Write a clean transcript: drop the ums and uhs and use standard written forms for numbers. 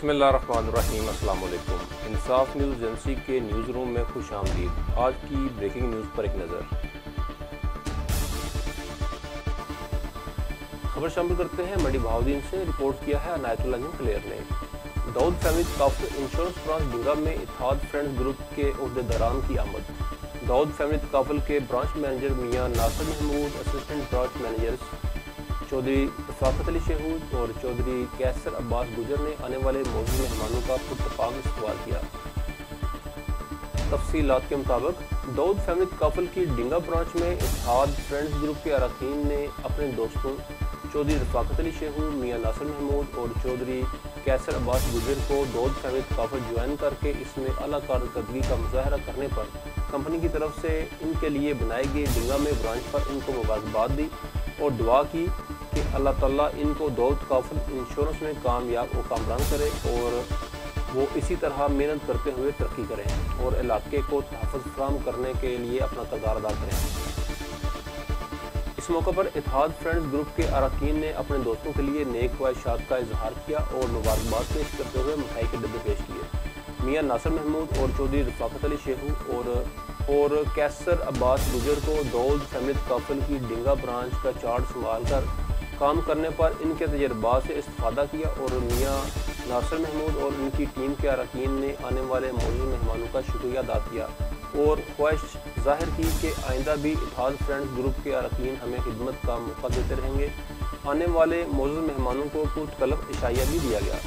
बिस्मिल्लाहिर्रहमानिर्रहीम। अस्सलाम वालेकुम। इंसाफ न्यूज़ एजेंसी के न्यूज़ रूम में खुश आमदीद। आज की ब्रेकिंग न्यूज़ पर एक नज़र। खबर शामिल करते हैं मंडी बहाउद्दीन से। रिपोर्ट किया है अनायतुल्लाह जंग क्लियर ने। Dawood family Takaful insurance branch Dunga में इत्तेहाद फ्रेंड्स ग्रुप के ओहदेदारान की आमद। दाऊद फैमिली तकाफुल के branch manager Mian Nasir Mahmood, assistant branch managers Chaudhry Rafaqat Ali Shahood और चौधरी कैसर अब्बास गुजर ने आने वाले मौजूद मेहमानों का पुरतपाक इस्तकबाल किया। तफसीलात के मुताबिक दाऊद फैमिली तकाफुल की डिंगा ब्रांच में इत्तेहाद फ्रेंड्स ग्रुप के अरकान ने अपने दोस्तों चौधरी रफाकत अली शेहूद, मियां नासिर महमूद और चौधरी कैसर अब्बास गुजर को दाऊद फैमिली तकाफुल ज्वाइन करके इसमें अला कारकर्दगी का मुजाहरा करने पर कंपनी की तरफ से इनके लिए बनाई गई डिंगा में ब्रांच पर इनको मुबारकबाद दी और दुआ की कि अल्लाह ताला इनको दाऊद तकाफुल इंश्योरेंस में कामयाब व कामरान करे और वो इसी तरह मेहनत करते हुए तरक्की करें और इलाके को तहफ़्फ़ुज़ फराहम करने के लिए अपना किरदार अदा करें। इस मौके पर इत्तेहाद फ्रेंड्स ग्रुप के अरकान ने अपने दोस्तों के लिए नेक ख्वाहिशात का इजहार किया और मुबारकबाद पेश करते हुए मिठाई के डब्बे पेश किए। मियां नासिर महमूद और चौधरी रफाकत अली शेहू और कैसर अब्बास गुजर को दाऊद फैमिली तकाफुल की डिंगा ब्रांच का चार्ज संभाल कर काम करने पर इनके तजर्बात से इस्तेफादा किया और मियां नासिर महमूद और इनकी टीम के अरकान ने आने वाले मौजूद मेहमानों का शुक्रिया अदा किया और ख्वाहिश जाहिर की कि आइंदा भी इत्तेहाद फ्रेंड्स ग्रुप के अरकान हमें खिदमत का मौका देते रहेंगे। आने वाले मौजूद मेहमानों को पुरतकल्लफ इशाइया भी दिया गया।